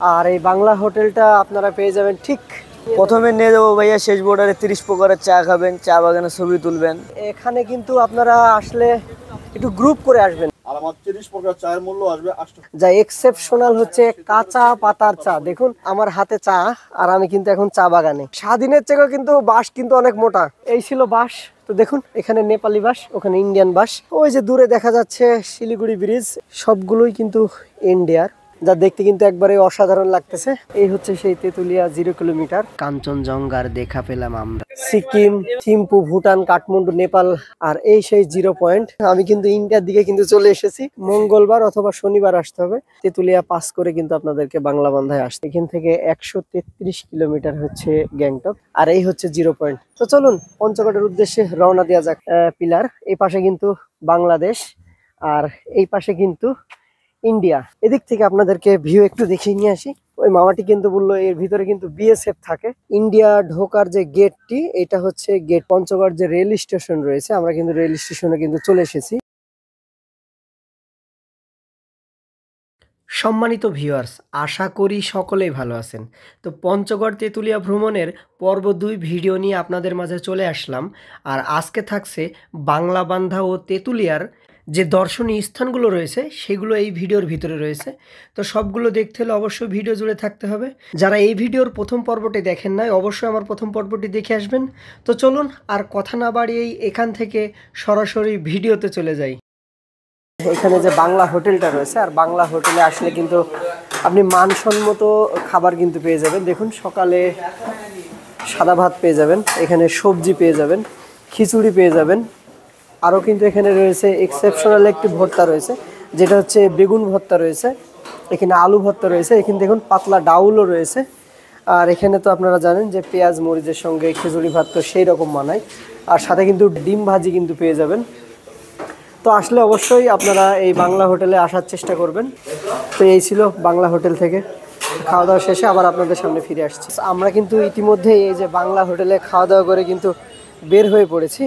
আর এই বাংলা হোটেলটা আপনারা পেয়ে যাবেন ঠিক প্রথমে নিয়ে যাবো ভাইয়া শেষ বর্ডারে 30 প্রকারের চা খাবেন, চা বাগানে ছবি তুলবেন। এখানে কিন্তু আপনারা আসলে একটু গ্রুপ করে আসবেন। আর আমার 30 প্রকার চায়ের মূল্য আসবে 800 যা এক্সেপশনাল হচ্ছে কাঁচা পাতার চা। দেখুন আমার হাতে চা, আর আমি কিন্তু এখন চা বাগানে। স্বাধীনের চেয়েও কিন্তু বাঁশ কিন্তু অনেক মোটা। এই ছিল বাঁশ। তো দেখুন এখানে নেপালি বাঁশ, ওখানে ইন্ডিয়ান বাঁশ। ওই যে দূরে দেখা যাচ্ছে শিলিগুড়ি ব্রিজ, সবগুলোই কিন্তু ইন্ডিয়ার, যা দেখতে কিন্তু একবারে অসাধারণ লাগতেছে। এই হচ্ছে সেই তেতুলিয়া 0 কিলোমিটার। কাঞ্চনজঙ্ঘার দেখা পেলাম আমরা। সিকিম, থিম্পু, ভুটান, কাঠমান্ডু, নেপাল, আর এই সেই 0 পয়েন্ট। আমি কিন্তু ইন্ডিয়ার দিকে কিন্তু চলে এসেছি। মঙ্গলবার অথবা শনিবার আসতে হবে। তেতুলিয়া পাস করে কিন্তু আপনাদেরকে বাংলা বান্ধায় আসতে। এখান থেকে 133 কিলোমিটার হচ্ছে গ্যাংটক, আর এই হচ্ছে 0 পয়েন্ট। তো চলুন পঞ্চগড়ের উদ্দেশ্যে রওনা দেওয়া যাক। পিলার এই পাশে কিন্তু বাংলাদেশ, আর এই পাশে কিন্তু ইন্ডিয়া। এদিক থেকে আপনাদেরকে ভিউ একটু দেখিয়ে নিয়ে আসি। ওই মামাটি কিন্তু বললো এর ভিতরে কিন্তু বিএসএফ থাকে। ইন্ডিয়া ঢোকার যে গেটটি, এটা হচ্ছে গেট। পঞ্চগড় যে রেল স্টেশন রয়েছে, আমরা কিন্তু রেল স্টেশনে কিন্তু চলে এসেছি। সম্মানিত ভিউয়ার্স, আশা করি সকলেই ভালো আছেন। তো পঞ্চগড় তেতুলিয়া ভ্রমণের পর্ব 2 ভিডিও নিয়ে আপনাদের মাঝে চলে আসলাম। আর আজকে থাকছে বাংলাবান্ধা ও তেতুলিয়ার যে দর্শনীয় স্থানগুলো রয়েছে সেগুলো এই ভিডিওর ভিতরে রয়েছে। তো সবগুলো দেখতে হলে অবশ্যই ভিডিও জুড়ে থাকতে হবে। যারা এই ভিডিওর প্রথম পর্বটি দেখেন নাই, অবশ্যই আমার প্রথম পর্বটি দেখে আসবেন। তো চলুন আর কথা না বাড়িয়েই এখান থেকে সরাসরি ভিডিওতে চলে যাই। এখানে যে বাংলা হোটেলটা রয়েছে, আর বাংলা হোটেলে আসলে কিন্তু আপনি মানসম্মত খাবার কিন্তু পেয়ে যাবেন। দেখুন সকালে সাদা ভাত পেয়ে যাবেন, এখানে সবজি পেয়ে যাবেন, খিচুড়ি পেয়ে যাবেন, আরও কিন্তু এখানে রয়েছে এক্সেপশনাল একটি ভর্তা রয়েছে, যেটা হচ্ছে বেগুন ভর্তা রয়েছে, এখানে আলু ভর্তা রয়েছে, এখানে দেখুন পাতলা ডাউলও রয়েছে। আর এখানে তো আপনারা জানেন যে পেঁয়াজ মরিচের সঙ্গে খিচুড়ি ভাত তো সেই রকম বানায়। আর সাথে কিন্তু ডিম ভাজি কিন্তু পেয়ে যাবেন। তো আসলে অবশ্যই আপনারা এই বাংলা হোটেলে আসার চেষ্টা করবেন। তো এই ছিল বাংলা হোটেল থেকে খাওয়া দাওয়া শেষে আবার আপনাদের সামনে ফিরে আসছি। আমরা কিন্তু ইতিমধ্যে এই যে বাংলা হোটেলে খাওয়া দাওয়া করে কিন্তু বের হয়ে পড়েছি।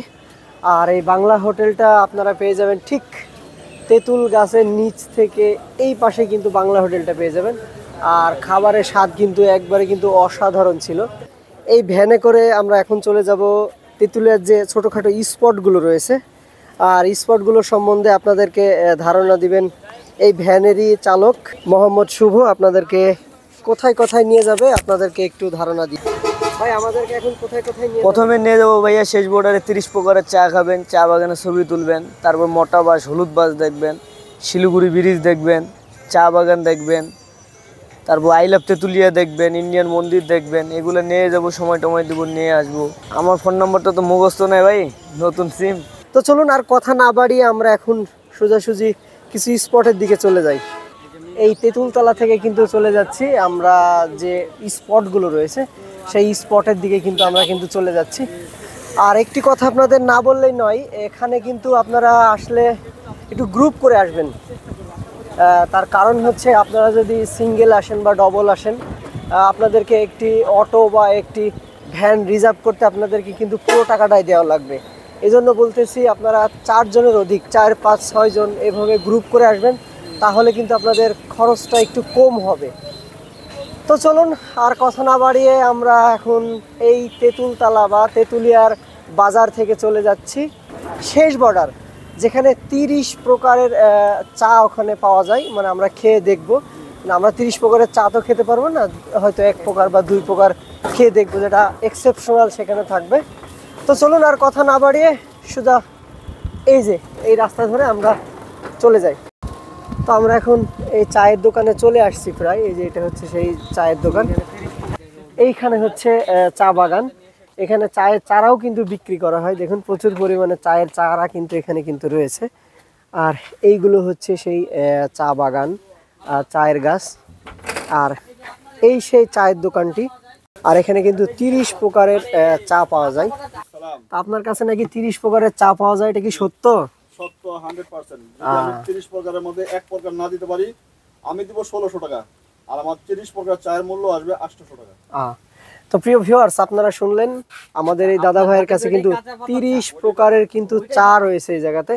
আর এই বাংলা হোটেলটা আপনারা পেয়ে যাবেন ঠিক তেঁতুল গাছের নিচ থেকে এই পাশে কিন্তু বাংলা হোটেলটা পেয়ে যাবেন। আর খাবারের স্বাদ কিন্তু একবারে কিন্তু অসাধারণ ছিল। এই ভ্যানে করে আমরা এখন চলে যাব তেঁতুলিয়ার যে ছোটোখাটো স্পটগুলো রয়েছে, আর স্পটগুলো সম্বন্ধে আপনাদেরকে ধারণা দিবেন এই ভ্যানেরই চালক মোহাম্মদ শুভ। আপনাদেরকে কোথায় কোথায় নিয়ে যাবে আপনাদেরকে একটু ধারণা দিই। ভাই আমাদেরকে এখন কোথায় কোথায় নিয়ে প্রথমে নিয়ে যাবো ভাইয়া শেষ বর্ডারে 30 প্রকারের চা খাবেন, চা বাগানে ছবি তুলবেন। তারপর মোটা বাস, হলুদ বাস দেখবেন, শিলিগুড়ি ব্রিজ দেখবেন, চা বাগান দেখবেন, তারপর আই লাভ তেতুলিয়া দেখবেন, ইন্ডিয়ান মন্দির দেখবেন। এগুলো নিয়ে যাবো, সময় টময় দেবো, নিয়ে আসবো। আমার ফোন নম্বরটা তো মুখস্থ নেই ভাই, নতুন সিম। তো চলুন আর কথা না বাড়িয়ে আমরা এখন সোজাসুজি কিছু স্পটের দিকে চলে যাই। এই তেঁতুলতলা থেকে কিন্তু চলে যাচ্ছি আমরা যে স্পটগুলো রয়েছে সেই স্পটের দিকে কিন্তু আমরা কিন্তু চলে যাচ্ছি। আর একটি কথা আপনাদের না বললেই নয়, এখানে কিন্তু আপনারা আসলে একটু গ্রুপ করে আসবেন। তার কারণ হচ্ছে আপনারা যদি সিঙ্গেল আসেন বা ডবল আসেন, আপনাদেরকে একটি অটো বা একটি ভ্যান রিজার্ভ করতে আপনাদেরকে কিন্তু পুরো টাকাটাই দেওয়া লাগবে। এই জন্য বলতেছি আপনারা 4 জনের অধিক, 4, 5, 6 জন এভাবে গ্রুপ করে আসবেন, তাহলে কিন্তু আপনাদের খরচটা একটু কম হবে। তো চলুন আর কথা না বাড়িয়ে আমরা এখন এই তেঁতুলতলা বা তেঁতুলিয়ার বাজার থেকে চলে যাচ্ছি শেষ বর্ডার, যেখানে 30 প্রকারের চা ওখানে পাওয়া যায়। মানে আমরা খেয়ে দেখবো, আমরা 30 প্রকারের চা তো খেতে পারবো না, হয়তো 1 প্রকার বা 2 প্রকার খেয়ে দেখবো, যেটা এক্সেপশনাল সেখানে থাকবে। তো চলুন আর কথা না বাড়িয়ে সোজা এই যে এই রাস্তা ধরে আমরা চলে যাই। তো আমরা এখন এই চায়ের দোকানে চলে আসছি প্রায়। এই যে এটা হচ্ছে সেই চায়ের দোকান। এইখানে হচ্ছে চা বাগান, এখানে চায়ের চারাও কিন্তু বিক্রি করা হয়। দেখুন প্রচুর পরিমাণে চায়ের চারা কিন্তু এখানে কিন্তু রয়েছে। আর এইগুলো হচ্ছে সেই চা বাগান, চায়ের গাছ, আর এই সেই চায়ের দোকানটি। আর এখানে কিন্তু 30 প্রকারের চা পাওয়া যায়। তা আপনার কাছে নাকি 30 প্রকারের চা পাওয়া যায়, এটা কি সত্য? সত্য 100%। যদি আমি 30 প্রকারের মধ্যে 1 প্রকার না দিতে পারি, আমি দিব 1600 টাকা। আর আমার 30 প্রকার চায়ের মূল্য আসবে 800 টাকা। তো প্রিয় ভিউয়ার্স, আপনারা শুনলেন আমাদের এই দাদা ভাইয়ের কাছে কিন্তু 30 প্রকারের কিন্তু চা রয়েছে এই জায়গাতে,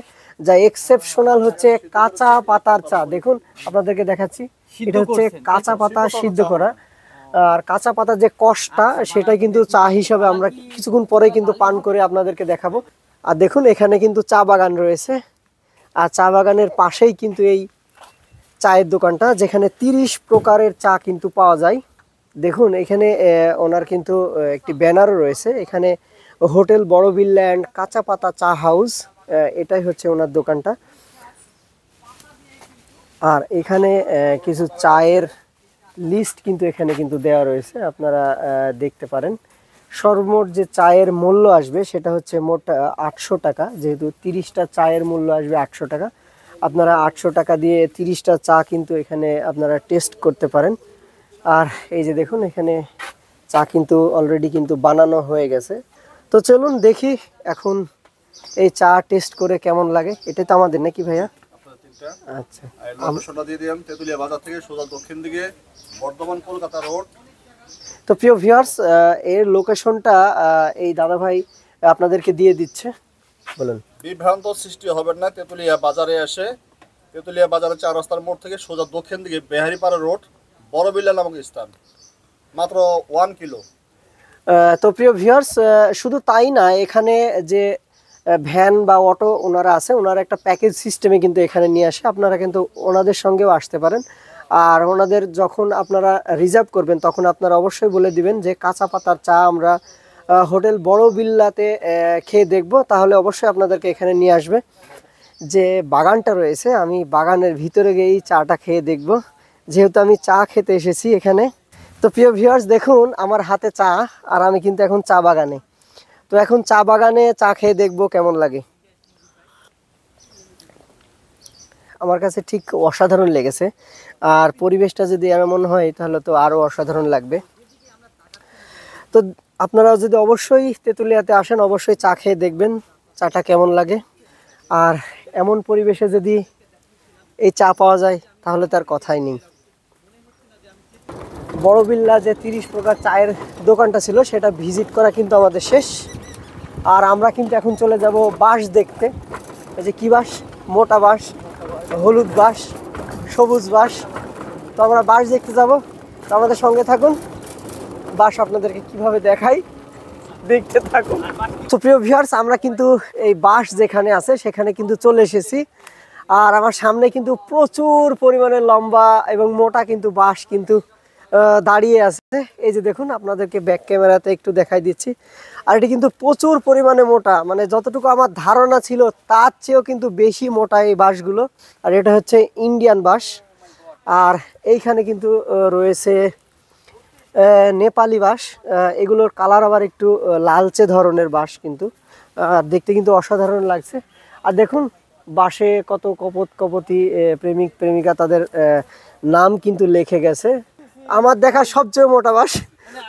যা এক্সেপশনাল হচ্ছে কাঁচা পাতার চা। দেখুন আপনাদেরকে দেখাচ্ছি, এটা হচ্ছে কাঁচা পাতা সিদ্ধ করা। আর কাঁচা পাতা যে কষটা সেটা কিন্তু চা হিসাবে আমরা কিছুক্ষণ পরে কিন্তু পান করে আপনাদেরকে দেখাবো। আর দেখুন এখানে কিন্তু চা বাগান রয়েছে, আর চা বাগানের পাশেই কিন্তু এই চায়ের দোকানটা, যেখানে 30 প্রকারের চা কিন্তু পাওয়া যায়। দেখুন এখানে ওনার কিন্তু একটি ব্যানারও রয়েছে, এখানে হোটেল বড়বিল্লা অ্যান্ড কাঁচা পাতা চা হাউস, এটাই হচ্ছে ওনার দোকানটা। আর এখানে কিছু চায়ের লিস্ট কিন্তু এখানে কিন্তু দেওয়া রয়েছে, আপনারা দেখতে পারেন। সর্বমোট যে চায়ের মূল্য আসবে সেটা হচ্ছে মোট 800 টাকা, যেহেতু 30টা চায়ের মূল্য আসবে 800 টাকা। আপনারা 800 টাকা দিয়ে 30টা চা কিন্তু এখানে আপনারা টেস্ট করতে পারেন। আর এই যে দেখুন এখানে চা কিন্তু অলরেডি কিন্তু বানানো হয়ে গেছে। তো চলুন দেখি এখন এই চা টেস্ট করে কেমন লাগে। এটা তো আমাদের নাকি ভাইয়া? আচ্ছা, লোকেশনটা দিয়ে দিলাম, তেতুলিয়া বাজার থেকে সোজা দক্ষিণ দিকে, বর্ধমান কলকাতা রোড। তো প্রিয় ভিউয়ার্স, এর লোকেশনটা এই দাদা ভাই আপনাদেরকে দিয়ে দিচ্ছে, বলুন। বিভ্রান্ত সৃষ্টি হবেন না, তেতুলিয়া বাজারে এসে তেতুলিয়া বাজারের 4 রাস্তার মোড় থেকে সোজা দক্ষিণ দিকে বেহারিপাড়া রোড, বড়বিল্লা নামক স্থান, মাত্র 1 কিলো। তো প্রিয় ভিউয়ার্স, শুধু তাই না, এখানে যে ভ্যান বা অটো ওনারা আছে, ওনারা একটা প্যাকেজ সিস্টেমে কিন্তু এখানে নিয়ে আসে, আপনারা কিন্তু ওনাদের সঙ্গেও আসতে পারেন। আর ওনাদের যখন আপনারা রিজার্ভ করবেন তখন আপনারা অবশ্যই বলে দিবেন যে কাঁচা পাতার চা আমরা হোটেল বড়বিল্লাতে খেয়ে দেখব, তাহলে অবশ্যই আপনাদেরকে এখানে নিয়ে আসবে। যে বাগানটা রয়েছে, আমি বাগানের ভিতরে গিয়েই চাটা খেয়ে দেখব, যেহেতু আমি চা খেতে এসেছি এখানে। তো প্রিয় ভিউয়ার্স দেখুন আমার হাতে চা, আর আমি কিন্তু এখন চা বাগানে। তো এখন চা বাগানে চা খেয়ে দেখব কেমন লাগে। আমার কাছে ঠিক অসাধারণ লেগেছে, আর পরিবেশটা যদি এমন হয় তাহলে তো আরও অসাধারণ লাগবে। তো আপনারাও যদি অবশ্যই তেতুলিয়াতে আসেন, অবশ্যই চা খেয়ে দেখবেন চাটা কেমন লাগে। আর এমন পরিবেশে যদি এই চা পাওয়া যায় তাহলে তার কথাই নেই। বড়বিল্লা যে 30 প্রকার চায়ের দোকানটা ছিল সেটা ভিজিট করা কিন্তু আমাদের শেষ। আর আমরা কিন্তু এখন চলে যাব বাঁশ দেখতে। এই যে কী বাঁশ, মোটা বাঁশ, হলুদ বাঁশ, সবুজ বাঁশ। তো আমরা বাঁশ দেখতে যাব, তো আমাদের সঙ্গে থাকুন, বাঁশ আপনাদেরকে কিভাবে দেখাই দেখতে থাকুন। তো প্রিয় ভিউয়ার্স, আমরা কিন্তু এই বাঁশ যেখানে আছে সেখানে কিন্তু চলে এসেছি। আর আমার সামনে কিন্তু প্রচুর পরিমাণে লম্বা এবং মোটা কিন্তু বাঁশ কিন্তু দাঁড়িয়ে আছে। এই যে দেখুন, আপনাদেরকে ব্যাক ক্যামেরাতে একটু দেখাই দিচ্ছি। আর এটি কিন্তু প্রচুর পরিমাণে মোটা, মানে যতটুকু আমার ধারণা ছিল তার চেয়েও কিন্তু বেশি মোটা এই বাঁশগুলো। আর এটা হচ্ছে ইন্ডিয়ান বাঁশ। আর এইখানে কিন্তু রয়েছে নেপালি বাঁশ। এগুলোর কালার আবার একটু লালচে ধরনের বাঁশ, কিন্তু দেখতে কিন্তু অসাধারণ লাগছে। আর দেখুন বাঁশে কত কপতি প্রেমিক প্রেমিকা তাদের নাম কিন্তু লিখে গেছে। আমার দেখা সবচেয়ে মোটা বাঁশ।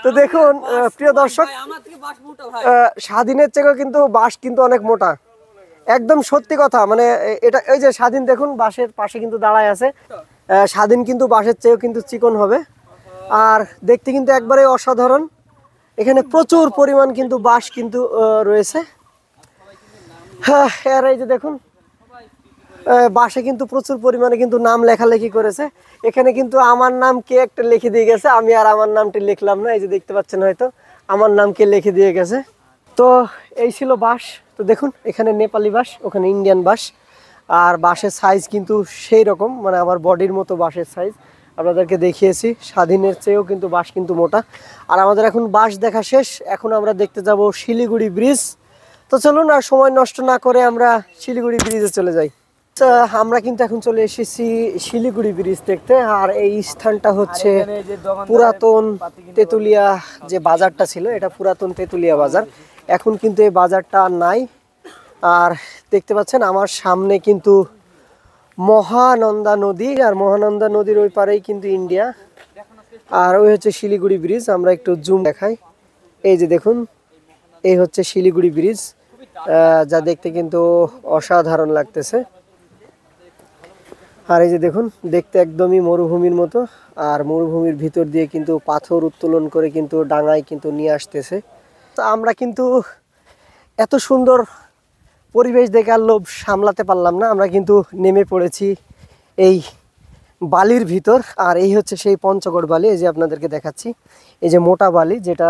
তো দেখুন প্রিয় দর্শক, স্বাধীনের চেয়েও কিন্তু বাঁশ কিন্তু অনেক মোটা, একদম সত্যি কথা। মানে এটা এই যে স্বাধীন দেখুন বাঁশের পাশে কিন্তু দাঁড়ায় আছে, স্বাধীন কিন্তু বাঁশের চেয়েও কিন্তু চিকন হবে, আর দেখতে কিন্তু একবারে অসাধারণ। এখানে প্রচুর পরিমাণ কিন্তু বাঁশ কিন্তু রয়েছে। হ্যাঁ, আর এই যে দেখুন বাঁশে কিন্তু প্রচুর পরিমাণে কিন্তু নাম লেখালেখি করেছে। এখানে কিন্তু আমার নাম কে একটা লিখে দিয়ে গেছে, আমি আর আমার নামটি লিখলাম না। এই যে দেখতে পাচ্ছেন হয়তো আমার নাম কে লিখে দিয়ে গেছে। তো এই ছিল বাঁশ। তো দেখুন এখানে নেপালি বাঁশ, ওখানে ইন্ডিয়ান বাঁশ। আর বাঁশের সাইজ কিন্তু সেই রকম, মানে আমার বডির মতো বাঁশের সাইজ আপনাদেরকে দেখিয়েছি। স্বাধীনের চেয়েও কিন্তু বাঁশ কিন্তু মোটা। আর আমাদের এখন বাঁশ দেখা শেষ, এখন আমরা দেখতে যাব শিলিগুড়ি ব্রিজ। তো চলুন আর সময় নষ্ট না করে আমরা শিলিগুড়ি ব্রিজে চলে যাই। আমরা কিন্তু এখন চলে এসেছি শিলিগুড়ি ব্রিজ দেখতে। আর এই স্থানটা হচ্ছে পুরাতন তেতুলিয়া যে বাজারটা ছিল, এটা পুরাতন তেতুলিয়া বাজার। এখন কিন্তু এই বাজারটা আর নাই। আর দেখতে পাচ্ছেন আমার সামনে কিন্তু মহানন্দা নদী, আর মহানন্দা নদীর ওই পারেই কিন্তু ইন্ডিয়া। আর ওই হচ্ছে শিলিগুড়ি ব্রিজ। আমরা একটু জুম দেখাই। এই যে দেখুন, এই হচ্ছে শিলিগুড়ি ব্রিজ, যা দেখতে কিন্তু অসাধারণ লাগতেছে। আর এই যে দেখুন, দেখতে একদমই মরুভূমির মতো, আর মরুভূমির ভিতর দিয়ে কিন্তু পাথর উত্তোলন করে কিন্তু ডাঙায় কিন্তু নিয়ে আসতেছে। তো আমরা কিন্তু এত সুন্দর পরিবেশ দেখে আর লোভ সামলাতে পারলাম না, আমরা কিন্তু নেমে পড়েছি এই বালির ভিতর। আর এই হচ্ছে সেই পঞ্চগড় বালি, এই যে আপনাদেরকে দেখাচ্ছি, এই যে মোটা বালি যেটা,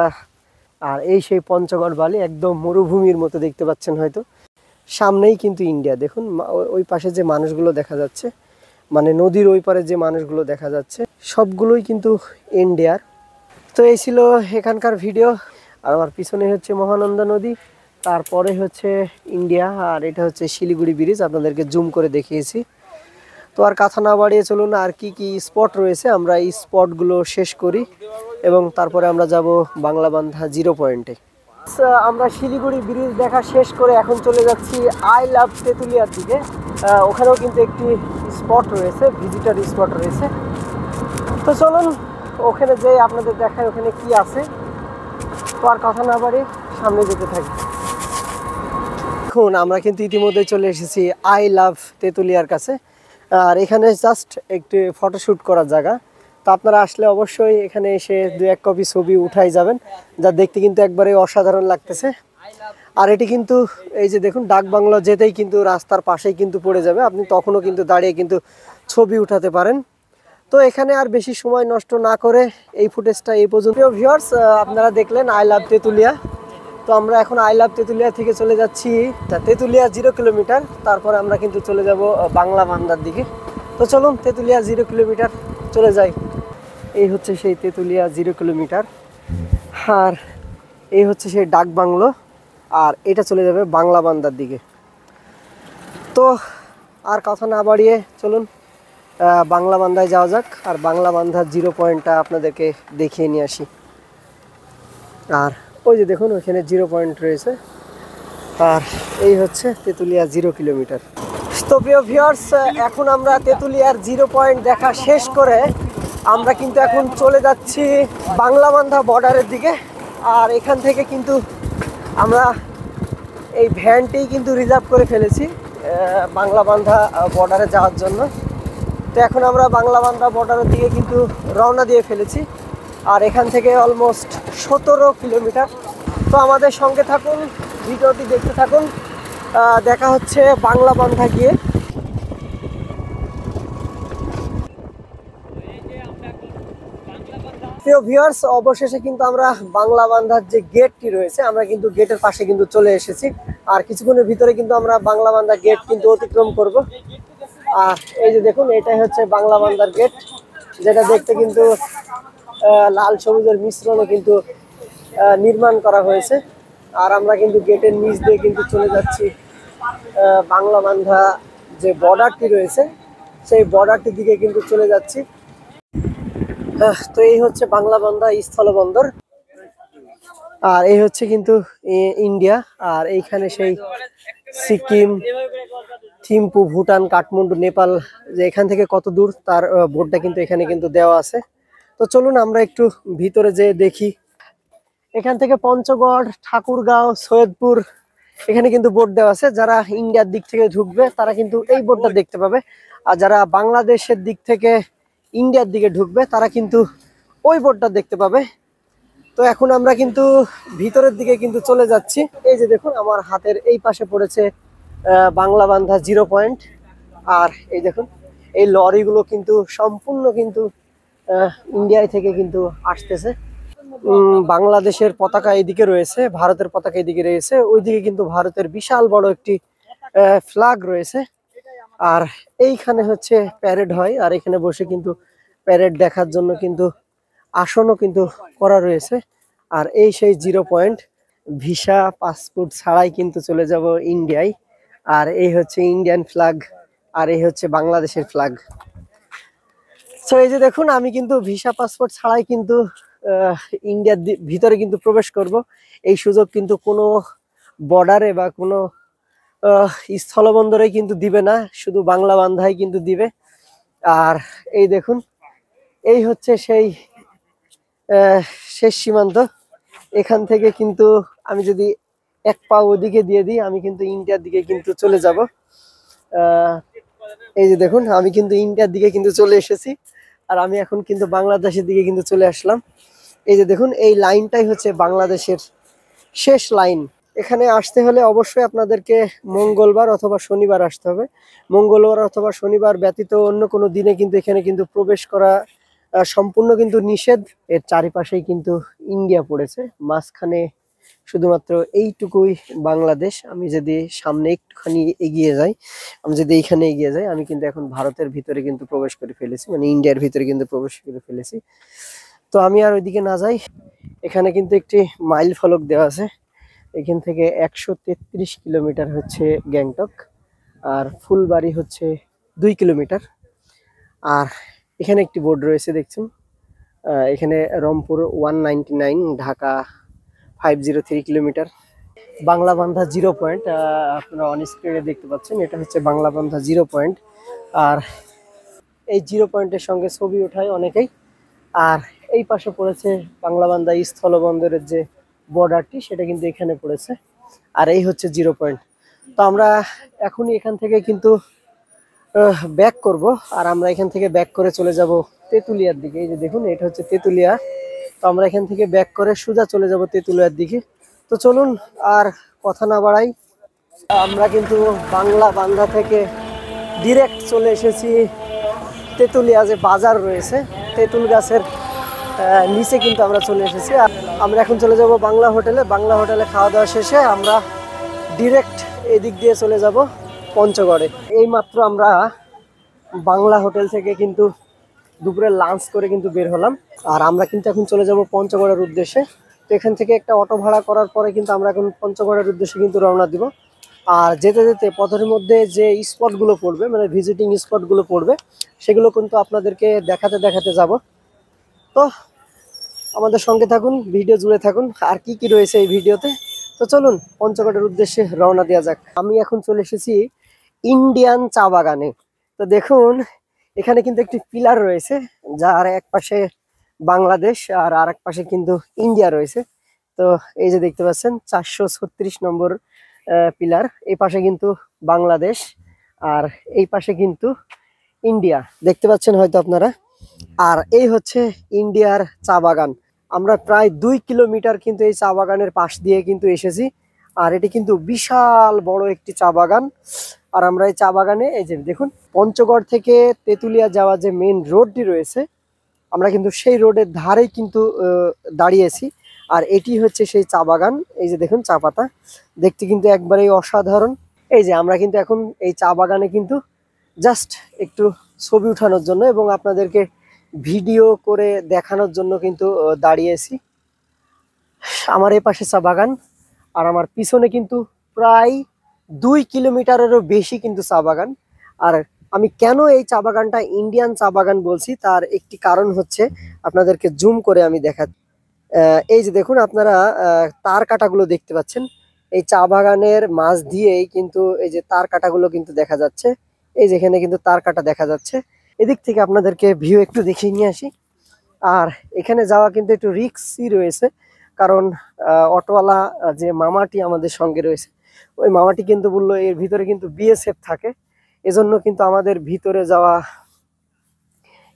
আর এই সেই পঞ্চগড় বালি, একদম মরুভূমির মতো দেখতে পাচ্ছেন হয়তো। সামনেই কিন্তু ইন্ডিয়া, দেখুন ওই পাশে যে মানুষগুলো দেখা যাচ্ছে, মানে নদীর ওই পারে যে মানুষগুলো দেখা যাচ্ছে সবগুলোই কিন্তু ইন্ডিয়ার। তো এই ছিল এখানকার ভিডিও। আর আমার পিছনে হচ্ছে মহানন্দা নদী, তারপরে হচ্ছে ইন্ডিয়া, আর এটা হচ্ছে শিলিগুড়ি ব্রিজ, আপনাদেরকে জুম করে দেখিয়েছি। তো আর কথা না বাড়িয়ে চলুন, আর কি কি স্পট রয়েছে আমরা এই স্পটগুলো শেষ করি এবং তারপরে আমরা যাব বাংলাবান্ধা জিরো পয়েন্টে। আমরা শিলিগুড়ি ব্রিজ দেখা শেষ করে এখন চলে যাচ্ছি আই লাভ তেঁতুলিয়ার দিকে। ওখানেও কিন্তু একটি স্পট রয়েছে, ভিজিটার স্পট রয়েছে। তো চলুন ওখানে যেয়ে আপনাদের দেখায় ওখানে কি আছে। তো আর কথা না বাড়িয়ে সামনে যেতে থাকি। এখন আমরা কিন্তু ইতিমধ্যে চলে এসেছি আই লাভ তেঁতুলিয়ার কাছে। আর এখানে জাস্ট একটু ফটোশ্যুট করার জায়গা। তো আপনারা আসলে অবশ্যই এখানে এসে 2-1 কপি ছবি উঠাই যাবেন, যা দেখতে কিন্তু একবারে অসাধারণ লাগতেছে। আর এটি কিন্তু এই যে দেখুন, ডাক বাংলো যেতেই কিন্তু রাস্তার পাশেই কিন্তু পড়ে যাবে, আপনি তখনও কিন্তু দাঁড়িয়ে কিন্তু ছবি উঠাতে পারেন। তো এখানে আর বেশি সময় নষ্ট না করে এই ফুটেজটা এই পর্যন্ত। ভিউয়ার্স, আপনারা দেখলেন আই লাভ তেঁতুলিয়া। তো আমরা এখন আই লাভ তেঁতুলিয়া থেকে চলে যাচ্ছি তেঁতুলিয়া 0 কিলোমিটার, তারপরে আমরা কিন্তু চলে যাব বাংলাবান্ধার দিকে। তো চলুন তেঁতুলিয়া 0 কিলোমিটার চলে যাই। এই হচ্ছে সেই তেঁতুলিয়া 0 কিলোমিটার, আর এই হচ্ছে সেই ডাক বাংলো, আর এটা চলে যাবে বাংলাবান্ধার দিকে। তো আর কথা না বাড়িয়ে চলুন বাংলাবান্ধায় যাওয়া যাক, আর বাংলাবান্ধার 0 পয়েন্টটা আপনাদেরকে দেখিয়ে নিয়ে আসি। আর ওই যে দেখুন ওইখানে 0 পয়েন্ট রয়েছে, আর এই হচ্ছে তেঁতুলিয়া 0 কিলোমিটার। তো প্রিয় ভিউয়ার্স, এখন আমরা তেঁতুলিয়ার 0 পয়েন্ট দেখা শেষ করে আমরা কিন্তু এখন চলে যাচ্ছি বাংলাবান্ধা বর্ডারের দিকে। আর এখান থেকে কিন্তু আমরা এই ভ্যানটি কিন্তু রিজার্ভ করে ফেলেছি বাংলাবান্ধা বর্ডারে যাওয়ার জন্য। তো এখন আমরা বাংলাবান্ধা বর্ডারের দিকে কিন্তু রওনা দিয়ে ফেলেছি, আর এখান থেকে অলমোস্ট 17 কিলোমিটার। তো আমাদের সঙ্গে থাকুন, ভিডিওটি দেখতে থাকুন, দেখা হচ্ছে বাংলাবান্ধা গিয়ে। প্রিয় ভিউয়ার্স, অবশেষে কিন্তু আমরা বাংলাবান্ধার যে গেটটি রয়েছে, আমরা কিন্তু গেটের পাশে কিন্তু চলে এসেছি। আর কিছুক্ষণের ভিতরে কিন্তু আমরা বাংলাবান্ধা গেট কিন্তু অতিক্রম করব। আর এই যে দেখুন, এটাই হচ্ছে বাংলাবান্ধার গেট, যেটা দেখতে কিন্তু লাল সবুজের মিশ্রণে কিন্তু নির্মাণ করা হয়েছে। আর আমরা কিন্তু গেটের নিচ দিয়ে কিন্তু চলে যাচ্ছি বাংলাবান্ধা যে বর্ডারটি রয়েছে সেই বর্ডারটির দিকে কিন্তু চলে যাচ্ছি। তো এই হচ্ছে বাংলাবান্ধা স্থলবন্দর, আর এই হচ্ছে কিন্তু ইন্ডিয়া। আর এইখানে সেই সিকিম, থিম্পু, ভুটান, কাঠমান্ডু, নেপাল যে এখান থেকে কত দূর তার বোর্ডটা কিন্তু এখানে কিন্তু দেওয়া আছে। তো চলুন আমরা একটু ভিতরে যেয়ে দেখি। এখান থেকে পঞ্চগড়, ঠাকুরগাঁও, সৈয়দপুর এখানে কিন্তু বোর্ড দেওয়া আছে। যারা ইন্ডিয়ার দিক থেকে ঢুকবে তারা কিন্তু এই বোর্ডটা দেখতে পাবে, আর যারা বাংলাদেশের দিক থেকে ইন্ডিয়ার দিকে ঢুকবে তারা কিন্তু ওই বোর্ডটা দেখতে পাবে। তো এখন আমরা কিন্তু ভিতরের দিকে কিন্তু চলে যাচ্ছি। এই যে দেখুন, আমার হাতের এই পাশে পড়েছে বাংলাবান্ধা 0 পয়েন্ট। আর এই দেখুন, এই লরিগুলো কিন্তু সম্পূর্ণ কিন্তু ইন্ডিয়া থেকে কিন্তু আসতেছে। বাংলাদেশের পতাকা এদিকে রয়েছে, ভারতের পতাকা এদিকে রয়েছে, ওইদিকে কিন্তু ভারতের বিশাল বড় একটি ফ্ল্যাগ রয়েছে। আর এইখানে হচ্ছে প্যারেড হয়, আর এখানে বসে কিন্তু প্যারেড দেখার জন্য কিন্তু আসনও কিন্তু করা রয়েছে। আর এই সেই 0 পয়েন্ট, ভিসা পাসপোর্ট ছাড়াই কিন্তু চলে যাব ইন্ডিয়ায়। আর এই হচ্ছে ইন্ডিয়ান ফ্ল্যাগ, আর এই হচ্ছে বাংলাদেশের ফ্ল্যাগ। তো এই যে দেখুন, আমি কিন্তু ভিসা পাসপোর্ট ছাড়াই কিন্তু ইন্ডিয়ার ভিতরে কিন্তু প্রবেশ করব। এই সুযোগ কিন্তু কোনো বর্ডারে বা কোনো স্থলবন্দরে কিন্তু দিবে না, শুধু বাংলাবান্ধায় কিন্তু দিবে। আর এই দেখুন, এই হচ্ছে সেই শেষ সীমান্ত। এখান থেকে কিন্তু আমি যদি এক পা ওদিকে দিয়ে দিই, আমি কিন্তু ইন্ডিয়ার দিকে কিন্তু চলে যাব। এই যে দেখুন আমি কিন্তু ইন্ডিয়ার দিকে কিন্তু চলে এসেছি, আর আমি এখন কিন্তু বাংলাদেশের দিকে কিন্তু চলে আসলাম। এই যে দেখুন এই লাইনটাই হচ্ছে বাংলাদেশের শেষ লাইন। এখানে আসতে হলে অবশ্যই আপনাদেরকে মঙ্গলবার অথবা শনিবার আসতে হবে। মঙ্গলবার অথবা শনিবার ব্যতীত অন্য কোনো দিনে কিন্তু এখানে কিন্তু প্রবেশ করা সম্পূর্ণ কিন্তু নিষেধ। এর চারিপাশেই কিন্তু ইন্ডিয়া পড়েছে, মাঝখানে শুধুমাত্র এইটুকুই বাংলাদেশ। আমি যদি সামনে একটুখানি এগিয়ে যাই, আমি যদি এইখানে এগিয়ে যাই, আমি কিন্তু এখন ভারতের ভিতরে কিন্তু প্রবেশ করে ফেলেছি, মানে ইন্ডিয়ার ভিতরে কিন্তু প্রবেশ করে ফেলেছি। তো আমি আর ওইদিকে না যাই, এখানে কিন্তু একটি মাইল ফলক দেওয়া আছে। এখান থেকে 133 কিলোমিটার হচ্ছে গ্যাংটক, আর ফুলবাড়ি হচ্ছে 2 কিলোমিটার। আর এখানে একটি বোর্ড রয়েছে দেখছেন, এখানে রংপুর 199, ঢাকা 503 কিলোমিটার। বাংলাবান্ধা 0 পয়েন্ট, আপনারা অন স্ক্রিনে দেখতে পাচ্ছেন, এটা হচ্ছে বাংলাবান্ধা 0 পয়েন্ট। আর এই 0 পয়েন্টের সঙ্গে ছবি ওঠায় অনেকেই। আর এই পাশে পড়েছে বাংলাবান্ধা স্থলবন্দরের যে বর্ডারটি, সেটা কিন্তু এখানে পড়েছে। আর এই হচ্ছে 0 পয়েন্ট। তো আমরা এখনই এখান থেকে কিন্তু ব্যাক করব, আর আমরা এখান থেকে ব্যাক করে চলে যাব তেঁতুলিয়ার দিকে। এই যে দেখুন এটা হচ্ছে তেঁতুলিয়া। তো আমরা এখান থেকে ব্যাক করে সোজা চলে যাব তেঁতুলিয়ার দিকে। তো চলুন আর কথা না বাড়াই, আমরা কিন্তু বাংলাবান্ধা থেকে ডিরেক্ট চলে এসেছি তেঁতুলিয়া যে বাজার রয়েছে, তেঁতুল গাছের নিচে কিন্তু আমরা চলে এসেছি। আর আমরা এখন চলে যাব বাংলা হোটেলে। বাংলা হোটেলে খাওয়া দাওয়া শেষে আমরা ডিরেক্ট এদিক দিয়ে চলে যাব পঞ্চগড়ে। এইমাত্র আমরা বাংলা হোটেল থেকে কিন্তু দুপুরে লাঞ্চ করে কিন্তু বের হলাম, আর আমরা কিন্তু এখন চলে যাব পঞ্চগড়ের উদ্দেশ্যে। তো এখান থেকে একটা অটো ভাড়া করার পরে কিন্তু আমরা এখন পঞ্চগড়ের উদ্দেশ্যে কিন্তু রওনা দিব। আর যেতে যেতে পথের মধ্যে যে স্পটগুলো পড়বে, মানে ভিজিটিং স্পটগুলো পড়বে, সেগুলো কিন্তু আপনাদেরকে দেখাতে দেখাতে যাব। তো আমাদের সঙ্গে থাকুন, ভিডিও জুড়ে থাকুন, আর কি কি রয়েছে এই ভিডিওতে। তো চলুন পঞ্চগড়ের উদ্দেশ্যে রওনা দেওয়া যাক। আমি এখন চলে এসেছি ইন্ডিয়ান চা বাগানে। তো দেখুন এখানে কিন্তু একটি পিলার রয়েছে, যার এক পাশে বাংলাদেশ আর আরেক পাশে কিন্তু ইন্ডিয়া রয়েছে। তো এই যে দেখতে পাচ্ছেন 436 নম্বর পিলার, এই পাশে কিন্তু বাংলাদেশ আর এই পাশে কিন্তু ইন্ডিয়া, দেখতে পাচ্ছেন হয়তো আপনারা। আর এই হচ্ছে ইন্ডিয়ার চা বাগান। আমরা প্রায় 2 কিলোমিটার কিন্তু এই চা বাগানের পাশ দিয়ে কিন্তু এসেছি। আর এটি কিন্তু বিশাল বড় একটি চা বাগান। আর আমরা এই চা বাগানে, এই যে দেখুন পঞ্চগড় থেকে তেঁতুলিয়া যাওয়া যে মেন রোডটি রয়েছে, আমরা কিন্তু সেই রোডের ধারেই কিন্তু দাঁড়িয়েছি। আর এটি হচ্ছে সেই চা বাগান। এই যে দেখুন চা পাতা দেখতে কিন্তু একবারেই অসাধারণ। এই যে আমরা কিন্তু এখন এই চা বাগানে কিন্তু জাস্ট একটু ছবি উঠানোর জন্য এবং আপনাদেরকে ভিডিও করে দেখানোর জন্য কিন্তু দাঁড়িয়েছি। আমার এই পাশে চা বাগান, আর আমার পিছনে কিন্তু প্রায় 2 কিলোমিটারেরও বেশি কিন্তু চা বাগান। আর আমি কেন এই চা বাগানটা ইন্ডিয়ান চা বাগান বলছি তার একটি কারণ হচ্ছে, আপনাদেরকে জুম করে আমি দেখাচ্ছি। এই যে দেখুন আপনারা তার কাটাগুলো দেখতে পাচ্ছেন, এই চা বাগানের মাঝ দিয়েই কিন্তু এই যে তার কাটাগুলো কিন্তু দেখা যাচ্ছে। এই যেখানে কিন্তু তার কাটা দেখা যাচ্ছে। এদিক থেকে আপনাদেরকে ভিউ একটু দেখিয়ে নিয়ে আসি। আর এখানে যাওয়া কিন্তু একটু রিস্কই রয়েছে, কারণ অটোওয়ালা যে মামাটি আমাদের সঙ্গে রয়েছে, ওই মামাটি কিন্তু বললো এর ভিতরে কিন্তু বিএসএফ থাকে, এজন্য কিন্তু আমাদের ভিতরে যাওয়া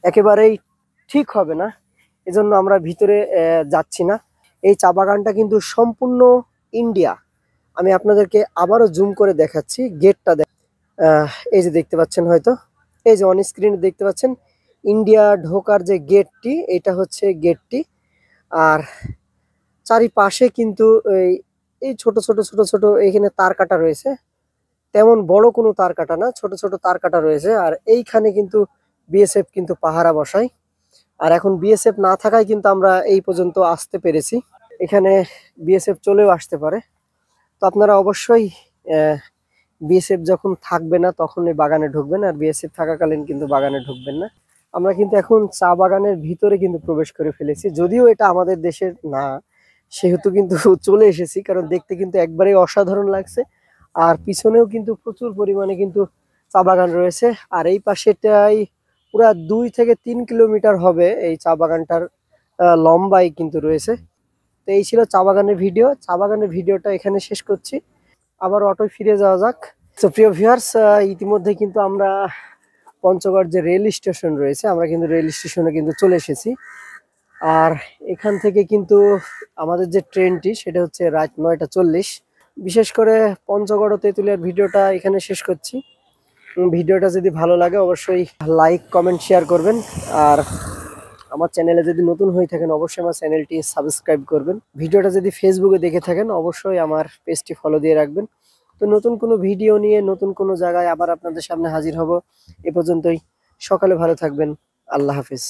একেবারেই ঠিক হবে না, এজন্য আমরা ভিতরে যাচ্ছি না। এই চা বাগানটা কিন্তু সম্পূর্ণ ইন্ডিয়া। আমি আপনাদেরকে আবারও জুম করে দেখাচ্ছি গেটটা। এই যে দেখতে পাচ্ছেন হয়তো, এই যে অন স্ক্রিনে দেখতে পাচ্ছেন ইন্ডিয়া ঢোকার যে গেটটি, এটা হচ্ছে গেটটি। আর চারিপাশে কিন্তু এই ছোট ছোট ছোট ছোট এখানে তার কাটা রয়েছে, তেমন বড় কোনো তার কাটা না, ছোট ছোট তার কাটা রয়েছে। আর এইখানে কিন্তু বিএসএফ কিন্তু পাহারা বসায়। আর এখন বিএসএফ না থাকায় কিন্তু আমরা এই পর্যন্ত আসতে পেরেছি। এখানে বিএসএফ চলেও আসতে পারে। তো আপনারা অবশ্যই বিএসএফ যখন থাকবে না তখন এই বাগানে ঢুকবেন, আর বিএসএফ থাকাকালীন কিন্তু বাগানে ঢুকবেন না। আমরা কিন্তু এখন চা বাগানের ভিতরে কিন্তু প্রবেশ করে ফেলেছি, যদিও এটা আমাদের দেশের না, সেহেতু কিন্তু চলে এসেছি, কারণ দেখতে কিন্তু একবারেই অসাধারণ লাগছে। আর পিছনেও কিন্তু প্রচুর পরিমাণে কিন্তু চা বাগান রয়েছে। আর এই পাশেটাই পুরা 2 থেকে 3 কিলোমিটার হবে এই চা বাগানটার লম্বাই কিন্তু রয়েছে। তো এই ছিল চা বাগানের ভিডিও। চা বাগানের ভিডিওটা এখানে শেষ করছি, আবার অটোয় ফিরে যাওয়া যাক। তো প্রিয় ভিউয়ার্স, ইতিমধ্যে কিন্তু আমরা পঞ্চগড় যে রেল স্টেশন রয়েছে, আমরা কিন্তু রেল স্টেশনে কিন্তু চলে এসেছি। আর এখান থেকে কিন্তু আমাদের যে ট্রেনটি সেটা হচ্ছে রাত 9টা 40। বিশেষ করে পঞ্চগড় ও তেঁতুলিয়ার ভিডিওটা এখানে শেষ করছি। ভিডিওটা যদি ভালো লাগে অবশ্যই লাইক কমেন্ট শেয়ার করবেন। আর আমার চ্যানেলে যদি নতুন হয়ে থাকেন অবশ্যই আমার চ্যানেলটি সাবস্ক্রাইব করবেন। ভিডিওটা যদি ফেসবুকে দেখে থাকেন অবশ্যই আমার পেজটি ফলো দিয়ে রাখবেন। তো নতুন কোনো ভিডিও নিয়ে নতুন কোনো জায়গায় আবার আপনাদের সামনে হাজির হব। এ পর্যন্তই। সকালে ভালো থাকবেন। আল্লাহ হাফিজ।